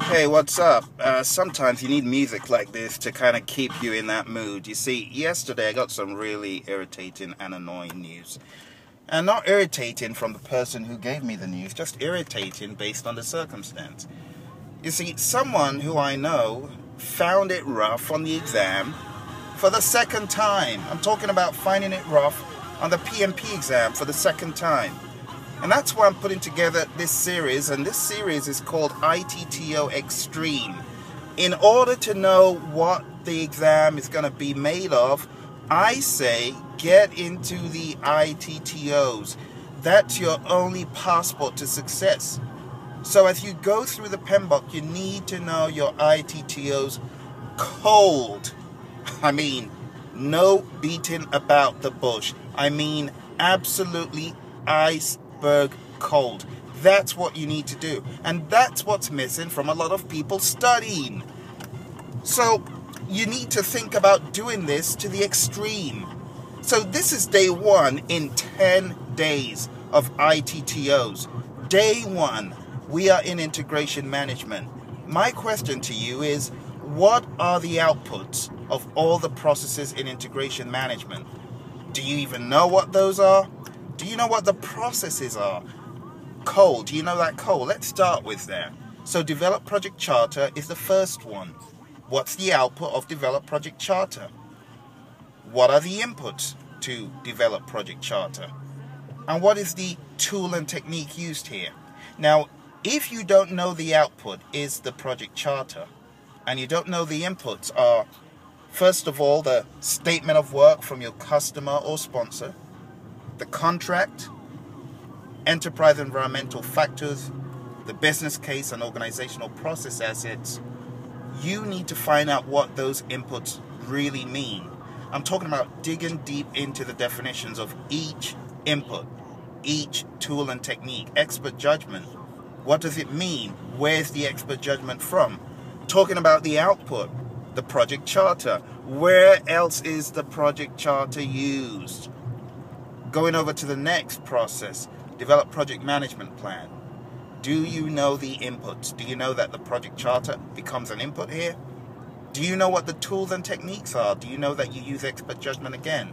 Hey, what's up? Sometimes you need music like this to kind of keep you in that mood. You see, yesterday I got some really irritating and annoying news. And not irritating from the person who gave me the news, just irritating based on the circumstance. You see, someone who I know found it rough on the exam for the second time. I'm talking about finding it rough on the PMP exam for the second time. And that's why I'm putting together this series, and this series is called ITTO Extreme. In order to know what the exam is going to be made of, I say get into the ITTOs. That's your only passport to success. So as you go through the PMP, you need to know your ITTOs cold. I mean, no beating about the bush. I mean, absolutely iceberg cold. That's what you need to do. And that's what's missing from a lot of people studying. So you need to think about doing this to the extreme. So this is day 1 in 10 days of ITTOs. Day 1, we are in integration management. My question to you is, what are the outputs of all the processes in integration management? Do you even know what those are? Do you know what the processes are? Code, do you know that code? Let's start with that. So develop project charter is the first one. What's the output of develop project charter? What are the inputs to develop project charter? And what is the tool and technique used here? Now, if you don't know the output is the project charter, and you don't know the inputs are, first of all, the statement of work from your customer or sponsor, the contract, enterprise environmental factors, the business case and organizational process assets, you need to find out what those inputs really mean. I'm talking about digging deep into the definitions of each input, each tool and technique, expert judgment. What does it mean? Where's the expert judgment from? Talking about the output, the project charter. Where else is the project charter used? Going over to the next process, develop project management plan. Do you know the inputs? Do you know that the project charter becomes an input here? Do you know what the tools and techniques are? Do you know that you use expert judgment again?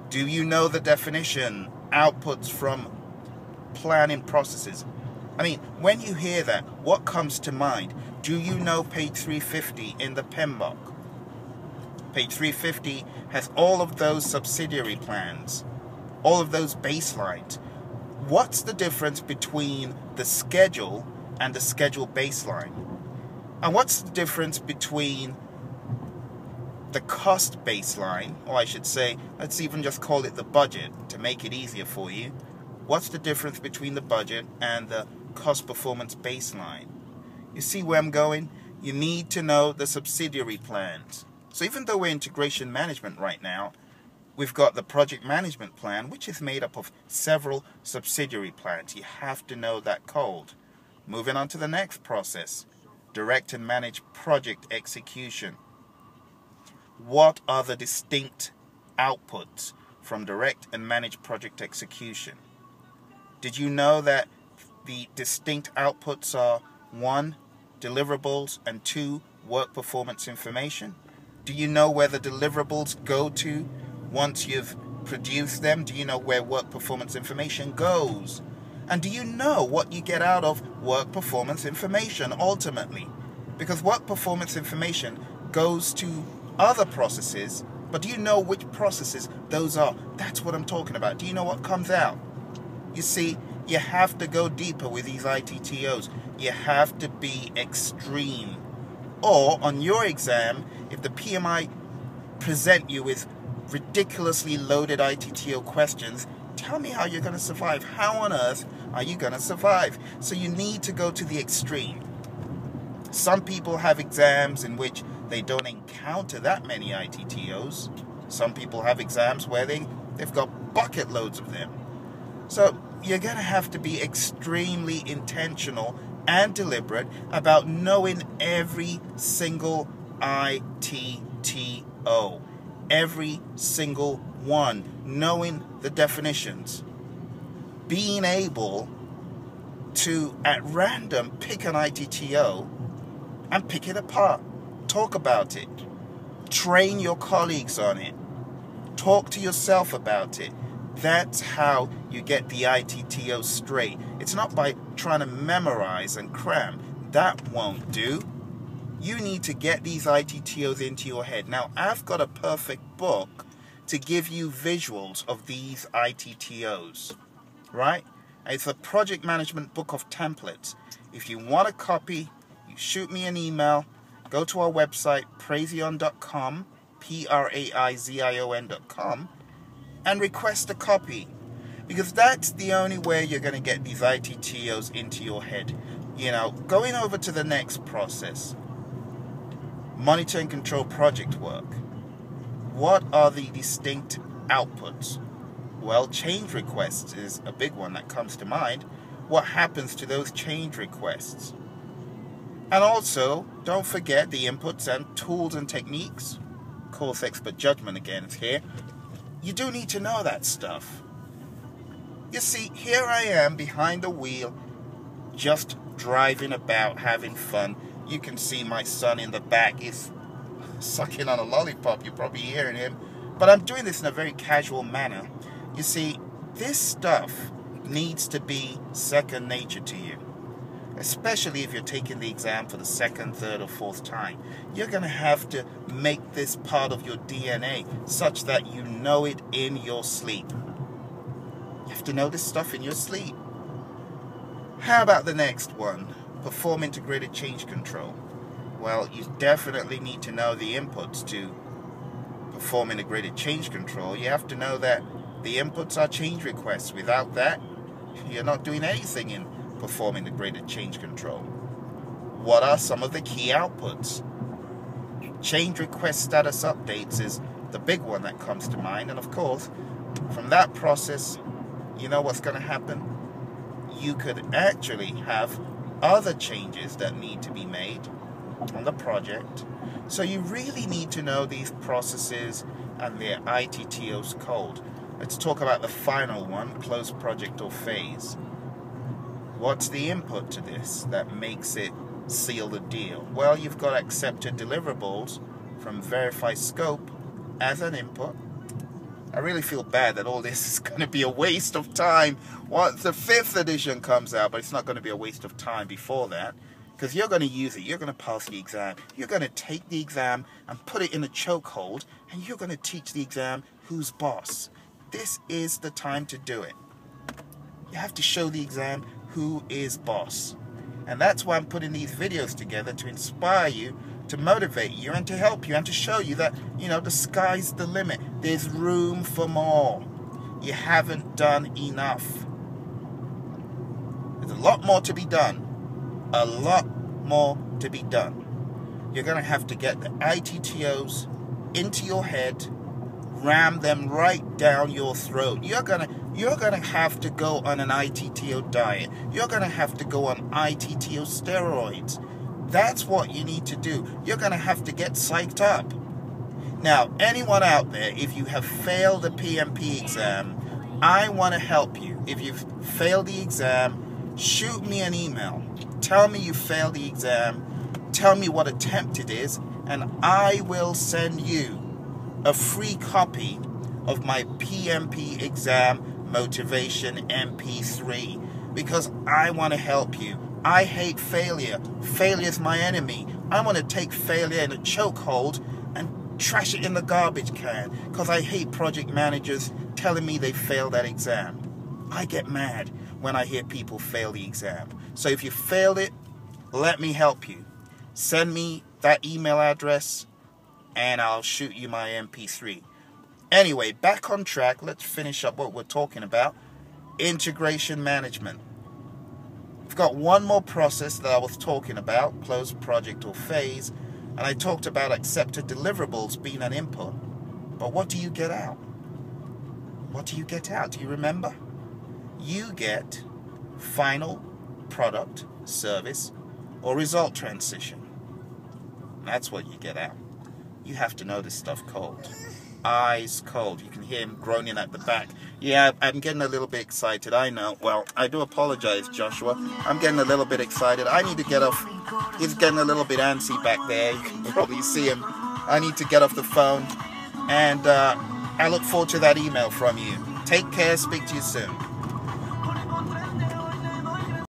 Do you know the definition, outputs from planning processes? I mean, when you hear that, what comes to mind? Do you know page 350 in the PMP? Page 350 has all of those subsidiary plans, all of those baselines. What's the difference between the schedule and the schedule baseline? And what's the difference between the cost baseline, or I should say, let's even just call it the budget to make it easier for you. What's the difference between the budget and the cost performance baseline? You see where I'm going? You need to know the subsidiary plans. So even though we're integration management right now, we've got the project management plan, which is made up of several subsidiary plans. You have to know that code. Moving on to the next process, direct and manage project execution. What are the distinct outputs from direct and manage project execution? Did you know that the distinct outputs are 1, deliverables, and 2, work performance information? Do you know where the deliverables go to once you've produced them? Do you know where work performance information goes? And do you know what you get out of work performance information ultimately? Because work performance information goes to other processes, but do you know which processes those are? That's what I'm talking about. Do you know what comes out? You see, you have to go deeper with these ITTOs. You have to be extreme. Or on your exam, if the PMI present you with ridiculously loaded ITTO questions, tell me how you're going to survive. How on earth are you going to survive? So you need to go to the extreme. Some people have exams in which they don't encounter that many ITTOs. Some people have exams where they've got bucket loads of them. So you're going to have to be extremely intentional and deliberate about knowing every single ITTO. Every single one. Knowing the definitions. Being able to, at random, pick an ITTO and pick it apart. Talk about it. Train your colleagues on it. Talk to yourself about it. That's how you get the ITTO straight. It's not by trying to memorize and cram. That won't do. You need to get these ITTOs into your head. Now, I've got a perfect book to give you visuals of these ITTOs, right? It's a project management book of templates. If you want a copy, you shoot me an email, go to our website, praizion.com, praizion.com, and request a copy. Because that's the only way you're going to get these ITTOs into your head. You know, going over to the next process, monitor and control project work. What are the distinct outputs? Well, change requests is a big one that comes to mind. What happens to those change requests? And also, don't forget the inputs and tools and techniques. Course expert judgment again is here. You do need to know that stuff. You see, here I am behind the wheel, just driving about, having fun. You can see my son in the back is sucking on a lollipop. You're probably hearing him. But I'm doing this in a very casual manner. You see, this stuff needs to be second nature to you. Especially if you're taking the exam for the second, third, or fourth time. You're going to have to make this part of your DNA such that you know it in your sleep. You have to know this stuff in your sleep. How about the next one? Perform integrated change control. Well, you definitely need to know the inputs to perform integrated change control. You have to know that the inputs are change requests. Without that, you're not doing anything in perform integrated change control. What are some of the key outputs? Change request status updates is the big one that comes to mind. And of course, from that process, you know what's going to happen? You could actually have other changes that need to be made on the project. So you really need to know these processes and their ITTO's code. Let's talk about the final one, close project or phase. What's the input to this that makes it seal the deal? Well, you've got accepted deliverables from verify scope as an input. I really feel bad that all this is going to be a waste of time once the 5th edition comes out, but it's not going to be a waste of time before that, because you're going to use it. You're going to pass the exam. You're going to take the exam and put it in a chokehold, and you're going to teach the exam who's boss. This is the time to do it. You have to show the exam who is boss. And that's why I'm putting these videos together, to inspire you, to motivate you, and to help you, and to show you that, you know, the sky's the limit. There's room for more. You haven't done enough. There's a lot more to be done. A lot more to be done. You're going to have to get the ITTOs into your head, ram them right down your throat. You're gonna have to go on an ITTO diet. You're gonna have to go on ITTO steroids. That's what you need to do. You're gonna have to get psyched up. Now, anyone out there, if you have failed a PMP exam, I want to help you. If you've failed the exam, shoot me an email. Tell me you failed the exam. Tell me what attempt it is, and I will send you a free copy of my PMP exam motivation MP3, because I want to help you. I hate failure. Failure is my enemy. I want to take failure in a chokehold and trash it in the garbage can, because I hate project managers telling me they failed that exam. I get mad when I hear people fail the exam. So if you failed it, let me help you. Send me that email address and I'll shoot you my MP3. Anyway, back on track. Let's finish up what we're talking about. Integration management. We've got one more process that I was talking about, close project or phase, and I talked about accepted deliverables being an input. But what do you get out? What do you get out? Do you remember? You get final product, service, or result transition. That's what you get out. You have to know this stuff cold. ice cold. You can hear him groaning at the back. Yeah, I'm getting a little bit excited, I know. Well, I do apologize, Joshua. I'm getting a little bit excited. I need to get off. He's getting a little bit antsy back there. You can probably see him. I need to get off the phone. And I look forward to that email from you. Take care. Speak to you soon.